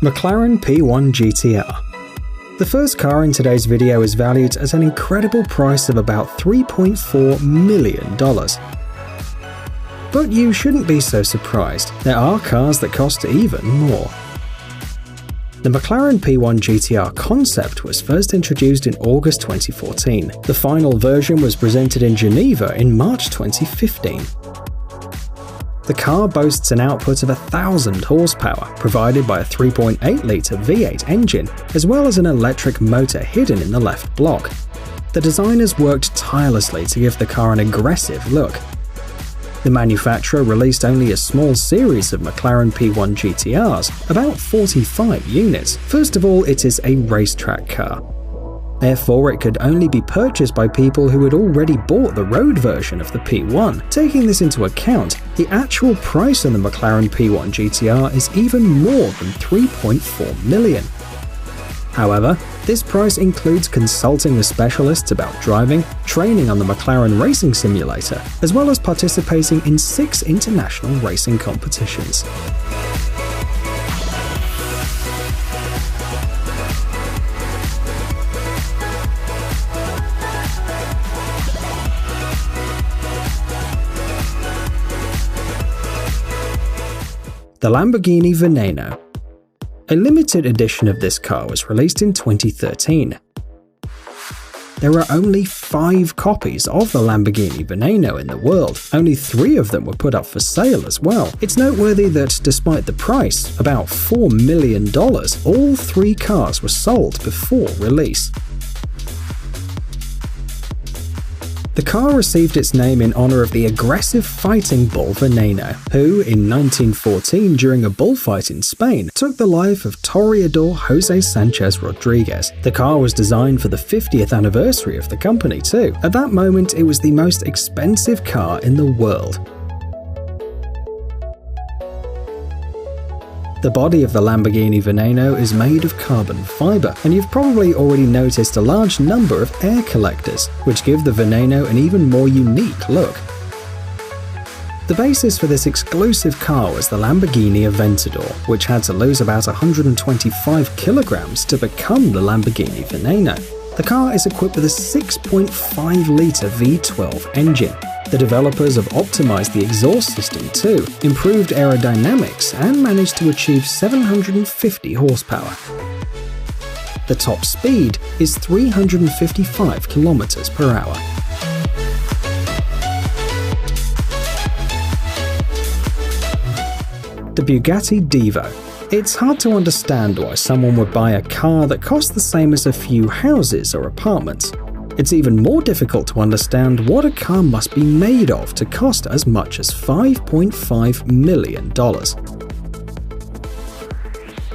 McLaren P1 GTR. The first car in today's video is valued at an incredible price of about $3.4 million. But you shouldn't be so surprised, there are cars that cost even more. The McLaren P1 GTR concept was first introduced in August 2014. The final version was presented in Geneva in March 2015. The car boasts an output of 1,000 horsepower, provided by a 3.8-litre V8 engine, as well as an electric motor hidden in the left block. The designers worked tirelessly to give the car an aggressive look. The manufacturer released only a small series of McLaren P1 GTRs, about 45 units. First of all, it is a racetrack car. Therefore, it could only be purchased by people who had already bought the road version of the P1. Taking this into account, the actual price on the McLaren P1 GTR is even more than $3.4 million. However, this price includes consulting with specialists about driving, training on the McLaren Racing Simulator, as well as participating in 6 international racing competitions. The Lamborghini Veneno. A limited edition of this car was released in 2013. There are only 5 copies of the Lamborghini Veneno in the world. Only 3 of them were put up for sale as well. It's noteworthy that despite the price, about $4 million, all 3 cars were sold before release. The car received its name in honor of the aggressive fighting bull Veneno, who, in 1914 during a bullfight in Spain, took the life of Toreador Jose Sanchez Rodriguez. The car was designed for the 50th anniversary of the company too. At that moment, it was the most expensive car in the world. The body of the Lamborghini Veneno is made of carbon fiber, and you've probably already noticed a large number of air collectors, which give the Veneno an even more unique look. The basis for this exclusive car was the Lamborghini Aventador, which had to lose about 125 kilograms to become the Lamborghini Veneno. The car is equipped with a 6.5-litre V12 engine. The developers have optimized the exhaust system too, improved aerodynamics, and managed to achieve 750 horsepower. The top speed is 355 kilometers per hour. The Bugatti Divo. It's hard to understand why someone would buy a car that costs the same as a few houses or apartments. It's even more difficult to understand what a car must be made of to cost as much as $5.5 million.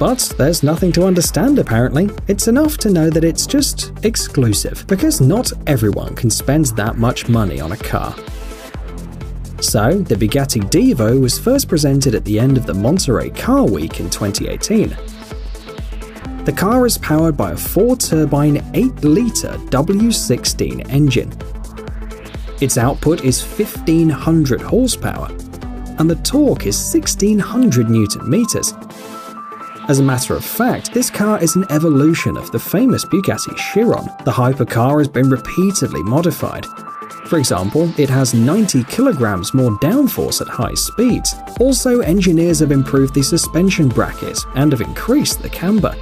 But there's nothing to understand apparently. It's enough to know that it's just exclusive, because not everyone can spend that much money on a car. So, the Bugatti Divo was first presented at the end of the Monterey Car Week in 2018. The car is powered by a 4-turbine 8-litre W16 engine. Its output is 1,500 horsepower, and the torque is 1,600 Newton meters. As a matter of fact, this car is an evolution of the famous Bugatti Chiron. The hypercar has been repeatedly modified. For example, it has 90 kilograms more downforce at high speeds. Also, engineers have improved the suspension bracket and have increased the camber.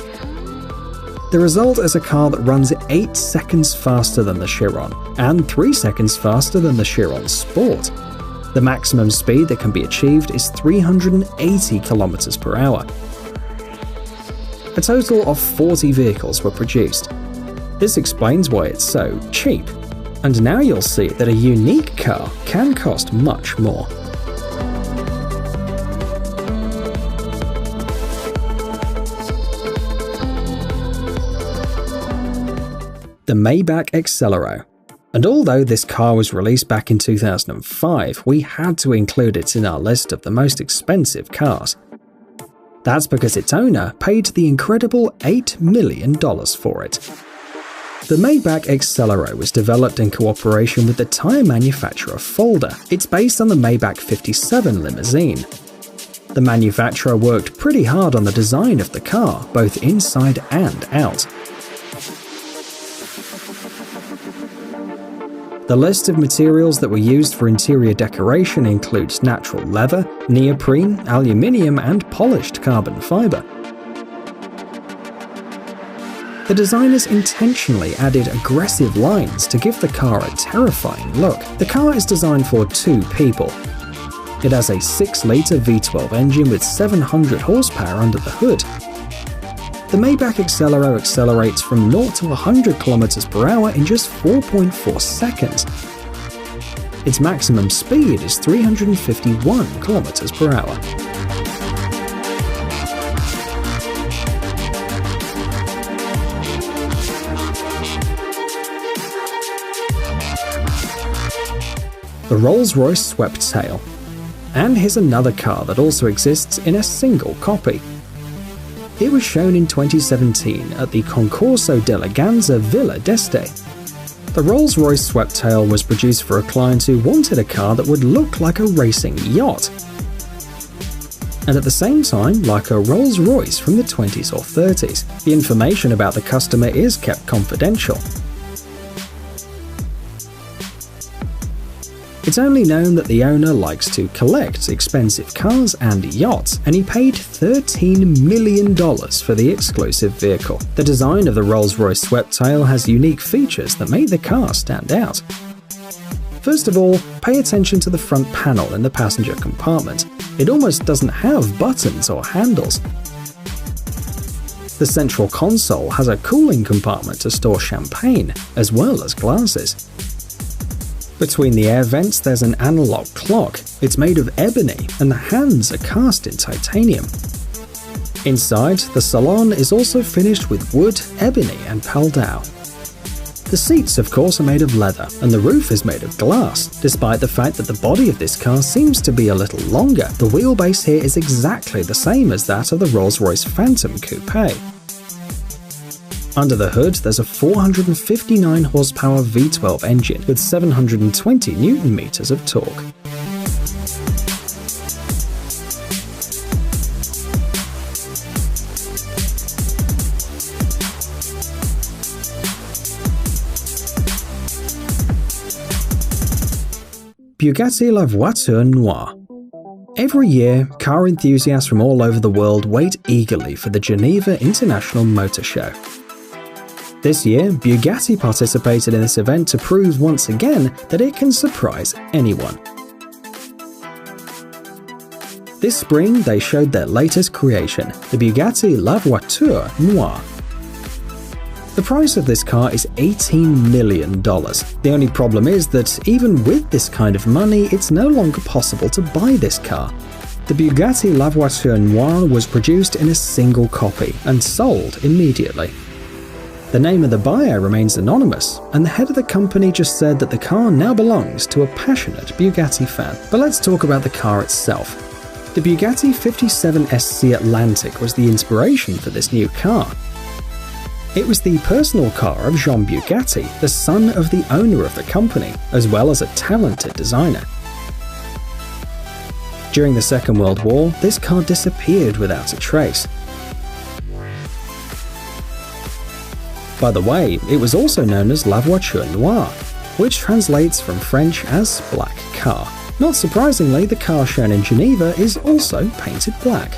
The result is a car that runs 8 seconds faster than the Chiron, and 3 seconds faster than the Chiron Sport. The maximum speed that can be achieved is 380 kilometers per hour. A total of 40 vehicles were produced. This explains why it's so cheap. And now you'll see that a unique car can cost much more. The Maybach Excelero. And although this car was released back in 2005, we had to include it in our list of the most expensive cars. That's because its owner paid the incredible $8 million for it. The Maybach Excelero was developed in cooperation with the tyre manufacturer Folder. It's based on the Maybach 57 limousine. The manufacturer worked pretty hard on the design of the car, both inside and out. The list of materials that were used for interior decoration includes natural leather, neoprene, aluminium, and polished carbon fiber. The designers intentionally added aggressive lines to give the car a terrifying look. The car is designed for 2 people. It has a 6-litre V12 engine with 700 horsepower under the hood. The Maybach Accelero accelerates from 0 to 100 km/h in just 4.4 seconds. Its maximum speed is 351 km/h. The Rolls-Royce Swept-Tail. And here's another car that also exists in a single copy. It was shown in 2017 at the Concorso d'Eleganza Villa d'Este. The Rolls-Royce Swept-Tail was produced for a client who wanted a car that would look like a racing yacht, and at the same time like a Rolls-Royce from the 20s or 30s. The information about the customer is kept confidential. It's only known that the owner likes to collect expensive cars and yachts, and he paid $13 million for the exclusive vehicle. The design of the Rolls-Royce Swept-Tail has unique features that make the car stand out. First of all, pay attention to the front panel in the passenger compartment. It almost doesn't have buttons or handles. The central console has a cooling compartment to store champagne, as well as glasses. Between the air vents there's an analog clock. It's made of ebony and the hands are cast in titanium. Inside, the salon is also finished with wood, ebony and Paldau. The seats of course are made of leather and the roof is made of glass. Despite the fact that the body of this car seems to be a little longer, the wheelbase here is exactly the same as that of the Rolls-Royce Phantom Coupe. Under the hood, there's a 459 horsepower V12 engine with 720 Nm of torque. Bugatti La Voiture Noire. Every year, car enthusiasts from all over the world wait eagerly for the Geneva International Motor Show. This year, Bugatti participated in this event to prove once again that it can surprise anyone. This spring, they showed their latest creation, the Bugatti La Voiture Noire. The price of this car is $18 million. The only problem is that even with this kind of money, it's no longer possible to buy this car. The Bugatti La Voiture Noire was produced in a single copy and sold immediately. The name of the buyer remains anonymous, and the head of the company just said that the car now belongs to a passionate Bugatti fan. But let's talk about the car itself. The Bugatti 57SC Atlantic was the inspiration for this new car. It was the personal car of Jean Bugatti, the son of the owner of the company, as well as a talented designer. During the Second World War, this car disappeared without a trace. By the way, it was also known as La Voiture Noire, which translates from French as black car. Not surprisingly, the car shown in Geneva is also painted black.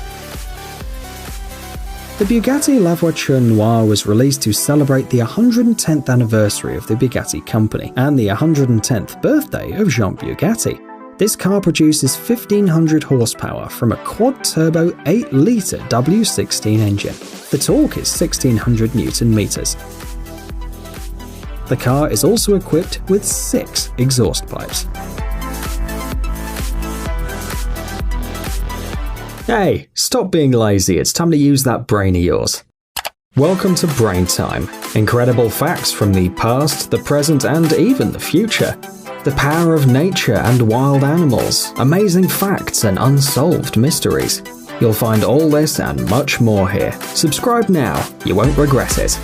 The Bugatti La Voiture Noire was released to celebrate the 110th anniversary of the Bugatti company and the 110th birthday of Jean Bugatti. This car produces 1500 horsepower from a quad-turbo 8-litre W16 engine. The torque is 1600 Nm. The car is also equipped with 6 exhaust pipes. Hey, stop being lazy, it's time to use that brain of yours. Welcome to Brain Time. Incredible facts from the past, the present, and even the future. The power of nature and wild animals, amazing facts and unsolved mysteries. You'll find all this and much more here. Subscribe now, you won't regret it.